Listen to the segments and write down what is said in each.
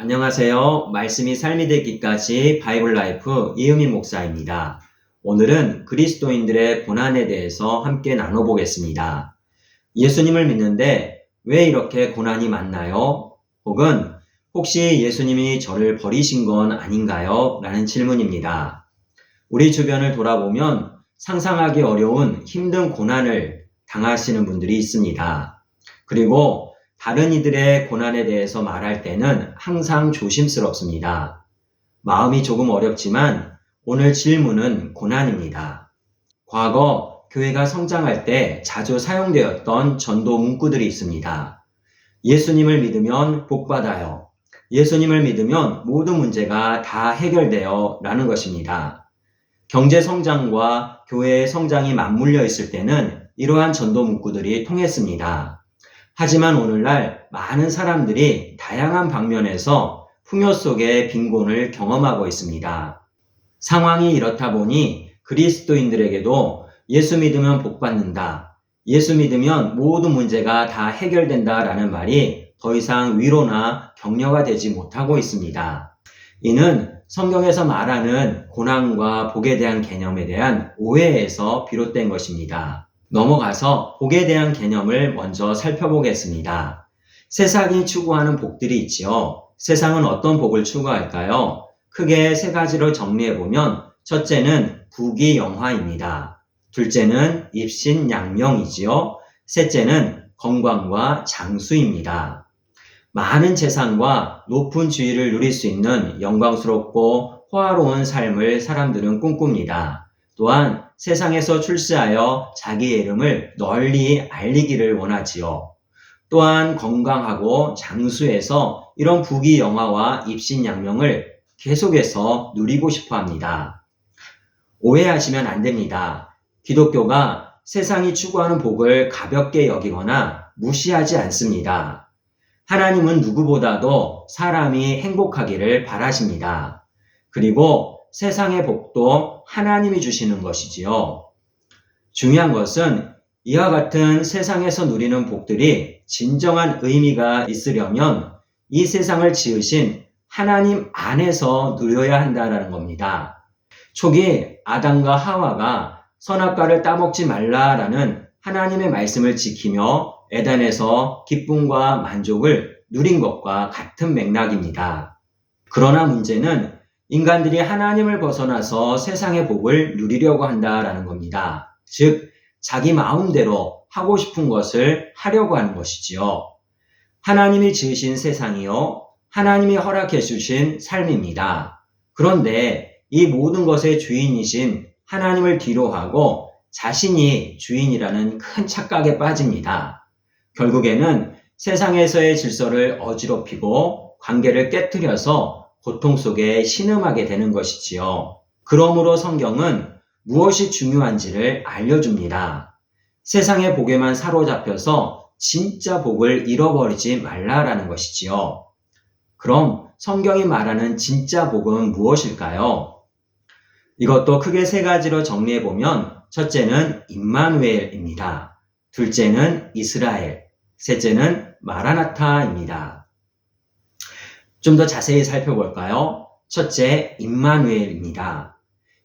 안녕하세요. 말씀이 삶이 되기까지 바이블 라이프 이은미 목사입니다. 오늘은 그리스도인들의 고난에 대해서 함께 나눠보겠습니다. 예수님을 믿는데 왜 이렇게 고난이 많나요? 혹은 혹시 예수님이 저를 버리신 건 아닌가요? 라는 질문입니다. 우리 주변을 돌아보면 상상하기 어려운 힘든 고난을 당하시는 분들이 있습니다. 그리고 다른 이들의 고난에 대해서 말할 때는 항상 조심스럽습니다. 마음이 조금 어렵지만 오늘 질문은 고난입니다. 과거 교회가 성장할 때 자주 사용되었던 전도 문구들이 있습니다. 예수님을 믿으면 복받아요. 예수님을 믿으면 모든 문제가 다 해결돼요. 라는 것입니다. 경제 성장과 교회의 성장이 맞물려 있을 때는 이러한 전도 문구들이 통했습니다. 하지만 오늘날 많은 사람들이 다양한 방면에서 풍요 속의 빈곤을 경험하고 있습니다. 상황이 이렇다 보니 그리스도인들에게도 예수 믿으면 복받는다, 예수 믿으면 모든 문제가 다 해결된다라는 말이 더 이상 위로나 격려가 되지 못하고 있습니다. 이는 성경에서 말하는 고난과 복에 대한 개념에 대한 오해에서 비롯된 것입니다. 넘어가서 복에 대한 개념을 먼저 살펴보겠습니다. 세상이 추구하는 복들이 있지요. 세상은 어떤 복을 추구할까요? 크게 세 가지로 정리해보면 첫째는 부귀영화입니다. 둘째는 입신양명이지요. 셋째는 건강과 장수입니다. 많은 재산과 높은 지위를 누릴 수 있는 영광스럽고 호화로운 삶을 사람들은 꿈꿉니다. 또한 세상에서 출세하여 자기의 이름을 널리 알리기를 원하지요. 또한 건강하고 장수해서 이런 부귀영화와 입신양명을 계속해서 누리고 싶어 합니다. 오해하시면 안 됩니다. 기독교가 세상이 추구하는 복을 가볍게 여기거나 무시하지 않습니다. 하나님은 누구보다도 사람이 행복하기를 바라십니다. 그리고 세상의 복도 하나님이 주시는 것이지요. 중요한 것은 이와 같은 세상에서 누리는 복들이 진정한 의미가 있으려면 이 세상을 지으신 하나님 안에서 누려야 한다는 겁니다. 초기 아담과 하와가 선악과를 따먹지 말라라는 하나님의 말씀을 지키며 에덴에서 기쁨과 만족을 누린 것과 같은 맥락입니다. 그러나 문제는 인간들이 하나님을 벗어나서 세상의 복을 누리려고 한다라는 겁니다. 즉, 자기 마음대로 하고 싶은 것을 하려고 하는 것이지요. 하나님이 지으신 세상이요, 하나님이 허락해 주신 삶입니다. 그런데 이 모든 것의 주인이신 하나님을 뒤로하고 자신이 주인이라는 큰 착각에 빠집니다. 결국에는 세상에서의 질서를 어지럽히고 관계를 깨뜨려서 고통 속에 신음하게 되는 것이지요. 그러므로 성경은 무엇이 중요한지를 알려줍니다. 세상의 복에만 사로잡혀서 진짜 복을 잃어버리지 말라라는 것이지요. 그럼 성경이 말하는 진짜 복은 무엇일까요? 이것도 크게 세 가지로 정리해보면 첫째는 임마누엘입니다. 둘째는 이스라엘, 셋째는 마라나타입니다. 좀 더 자세히 살펴볼까요? 첫째, 임마누엘입니다.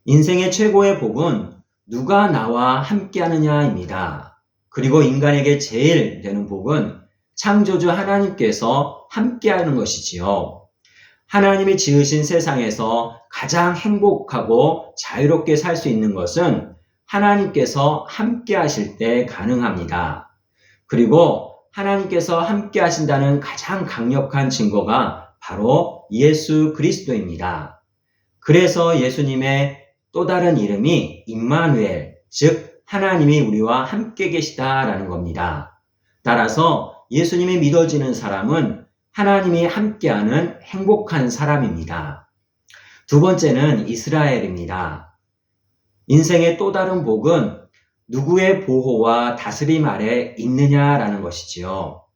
인생의 최고의 복은 누가 나와 함께하느냐입니다. 그리고 인간에게 제일 되는 복은 창조주 하나님께서 함께하는 것이지요. 하나님이 지으신 세상에서 가장 행복하고 자유롭게 살 수 있는 것은 하나님께서 함께하실 때 가능합니다. 그리고 하나님께서 함께하신다는 가장 강력한 증거가 바로 예수 그리스도입니다. 그래서 예수님의 또 다른 이름이 임마누엘, 즉 하나님이 우리와 함께 계시다라는 겁니다. 따라서 예수님이 믿어지는 사람은 하나님이 함께하는 행복한 사람입니다. 두 번째는 이스라엘입니다. 인생의 또 다른 복은 누구의 보호와 다스림 아래 있느냐라는 것이지요.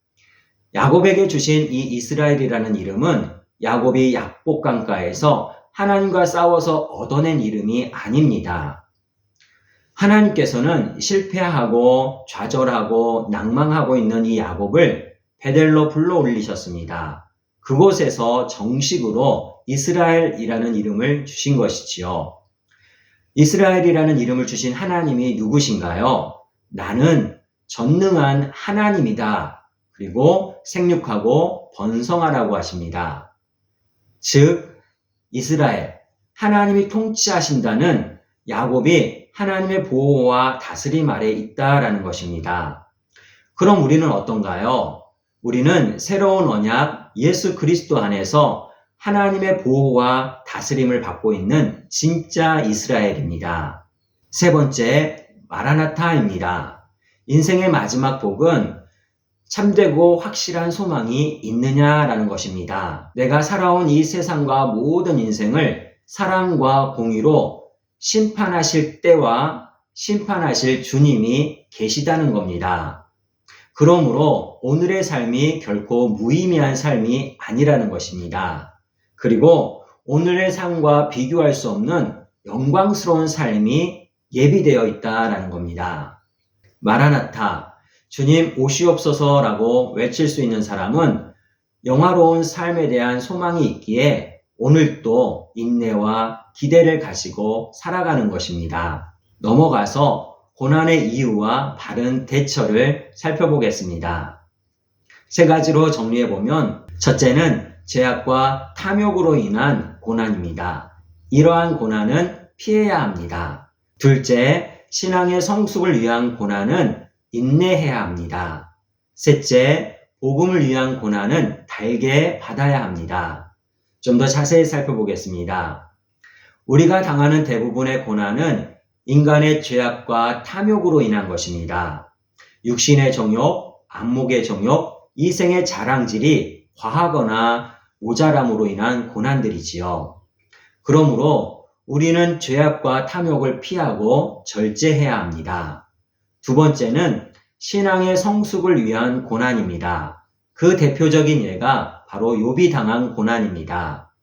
야곱에게 주신 이 이스라엘이라는 이름은 야곱이 약복강가에서 하나님과 싸워서 얻어낸 이름이 아닙니다. 하나님께서는 실패하고 좌절하고 낭망하고 있는 이 야곱을 베델로 불러 올리셨습니다. 그곳에서 정식으로 이스라엘이라는 이름을 주신 것이지요. 이스라엘이라는 이름을 주신 하나님이 누구신가요? 나는 전능한 하나님이다. 그리고 생육하고 번성하라고 하십니다. 즉, 이스라엘, 하나님이 통치하신다는 야곱이 하나님의 보호와 다스림 아래 있다라는 것입니다. 그럼 우리는 어떤가요? 우리는 새로운 언약 예수 그리스도 안에서 하나님의 보호와 다스림을 받고 있는 진짜 이스라엘입니다. 세 번째, 마라나타입니다. 인생의 마지막 복은 참되고 확실한 소망이 있느냐라는 것입니다. 내가 살아온 이 세상과 모든 인생을 사랑과 공의로 심판하실 때와 심판하실 주님이 계시다는 겁니다. 그러므로 오늘의 삶이 결코 무의미한 삶이 아니라는 것입니다. 그리고 오늘의 삶과 비교할 수 없는 영광스러운 삶이 예비되어 있다라는 겁니다. 마라나타, 주님 오시옵소서라고 외칠 수 있는 사람은 영화로운 삶에 대한 소망이 있기에 오늘도 인내와 기대를 가지고 살아가는 것입니다. 넘어가서 고난의 이유와 바른 대처를 살펴보겠습니다. 세 가지로 정리해보면, 첫째는 죄악과 탐욕으로 인한 고난입니다. 이러한 고난은 피해야 합니다. 둘째, 신앙의 성숙을 위한 고난은 인내해야 합니다. 셋째, 복음을 위한 고난은 달게 받아야 합니다. 좀 더 자세히 살펴보겠습니다. 우리가 당하는 대부분의 고난은 인간의 죄악과 탐욕으로 인한 것입니다. 육신의 정욕, 안목의 정욕, 이생의 자랑질이 과하거나 모자람으로 인한 고난들이지요. 그러므로 우리는 죄악과 탐욕을 피하고 절제해야 합니다. 두 번째는 신앙의 성숙을 위한 고난입니다. 그 대표적인 예가 바로 욥이 당한 고난입니다.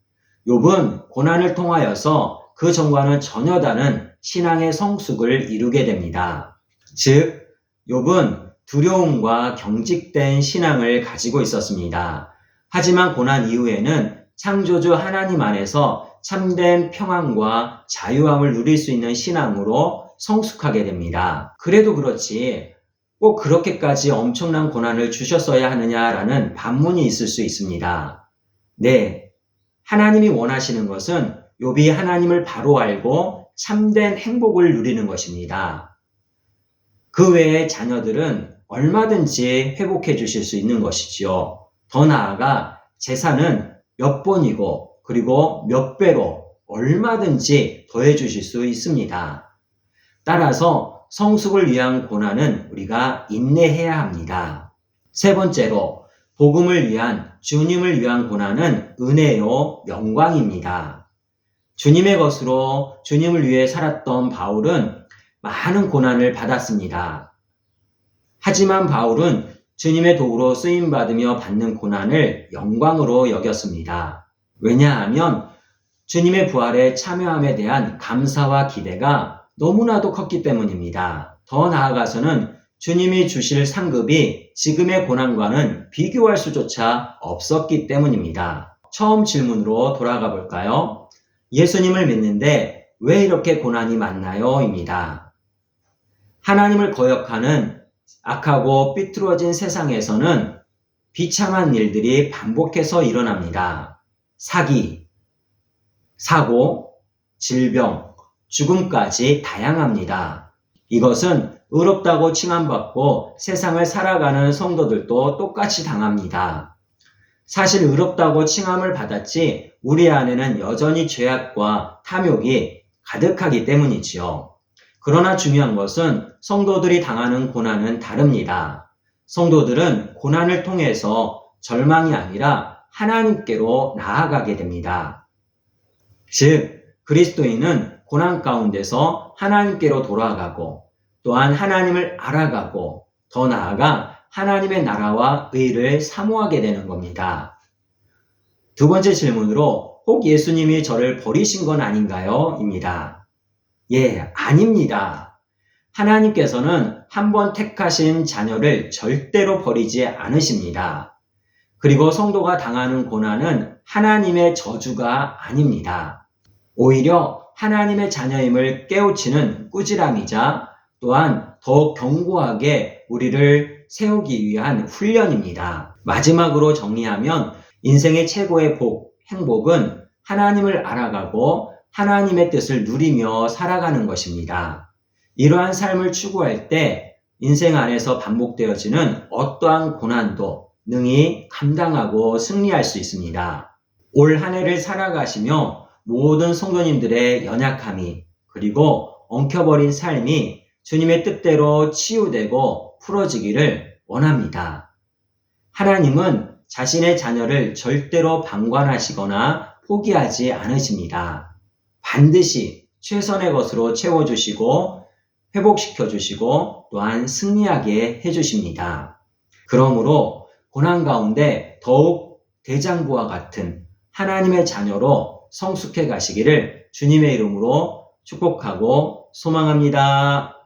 욥은 고난을 통하여서 그 전과는 전혀 다른 신앙의 성숙을 이루게 됩니다. 즉, 욥은 두려움과 경직된 신앙을 가지고 있었습니다. 하지만 고난 이후에는 창조주 하나님 안에서 참된 평안과 자유함을 누릴 수 있는 신앙으로 성숙하게 됩니다. 그래도 그렇지 꼭 그렇게까지 엄청난 고난을 주셨어야 하느냐라는 반문이 있을 수 있습니다. 네, 하나님이 원하시는 것은 욥이 하나님을 바로 알고 참된 행복을 누리는 것입니다. 그 외에 자녀들은 얼마든지 회복해 주실 수 있는 것이지요. 더 나아가 재산은 몇 번이고 그리고 몇 배로 얼마든지 더해 주실 수 있습니다. 따라서 성숙을 위한 고난은 우리가 인내해야 합니다. 세 번째로 복음을 위한, 주님을 위한 고난은 은혜요, 영광입니다. 주님의 것으로 주님을 위해 살았던 바울은 많은 고난을 받았습니다. 하지만 바울은 주님의 도구로 쓰임받으며 받는 고난을 영광으로 여겼습니다. 왜냐하면 주님의 부활에 참여함에 대한 감사와 기대가 너무나도 컸기 때문입니다. 더 나아가서는 주님이 주실 상급이 지금의 고난과는 비교할 수조차 없었기 때문입니다. 처음 질문으로 돌아가 볼까요? 예수님을 믿는데 왜 이렇게 고난이 많나요? 입니다. 하나님을 거역하는 악하고 삐뚤어진 세상에서는 비참한 일들이 반복해서 일어납니다. 사기, 사고, 질병, 죽음까지 다양합니다. 이것은 의롭다고 칭함받고 세상을 살아가는 성도들도 똑같이 당합니다. 사실 의롭다고 칭함을 받았지 우리 안에는 여전히 죄악과 탐욕이 가득하기 때문이지요. 그러나 중요한 것은 성도들이 당하는 고난은 다릅니다. 성도들은 고난을 통해서 절망이 아니라 하나님께로 나아가게 됩니다. 즉, 그리스도인은 고난 가운데서 하나님께로 돌아가고 또한 하나님을 알아가고 더 나아가 하나님의 나라와 의를 사모하게 되는 겁니다. 두 번째 질문으로 혹 예수님이 저를 버리신 건 아닌가요? 입니다. 예, 아닙니다. 하나님께서는 한번 택하신 자녀를 절대로 버리지 않으십니다. 그리고 성도가 당하는 고난은 하나님의 저주가 아닙니다. 오히려 하나님의 자녀임을 깨우치는 꾸지람이자 또한 더욱 견고하게 우리를 세우기 위한 훈련입니다. 마지막으로 정리하면 인생의 최고의 행복은 하나님을 알아가고 하나님의 뜻을 누리며 살아가는 것입니다. 이러한 삶을 추구할 때 인생 안에서 반복되어지는 어떠한 고난도 능히 감당하고 승리할 수 있습니다. 올 한 해를 살아가시며 모든 성도님들의 연약함이 그리고 엉켜버린 삶이 주님의 뜻대로 치유되고 풀어지기를 원합니다. 하나님은 자신의 자녀를 절대로 방관하시거나 포기하지 않으십니다. 반드시 최선의 것으로 채워주시고 회복시켜주시고 또한 승리하게 해주십니다. 그러므로 고난 가운데 더욱 대장부와 같은 하나님의 자녀로 성숙해 가시기를 주님의 이름으로 축복하고 소망합니다.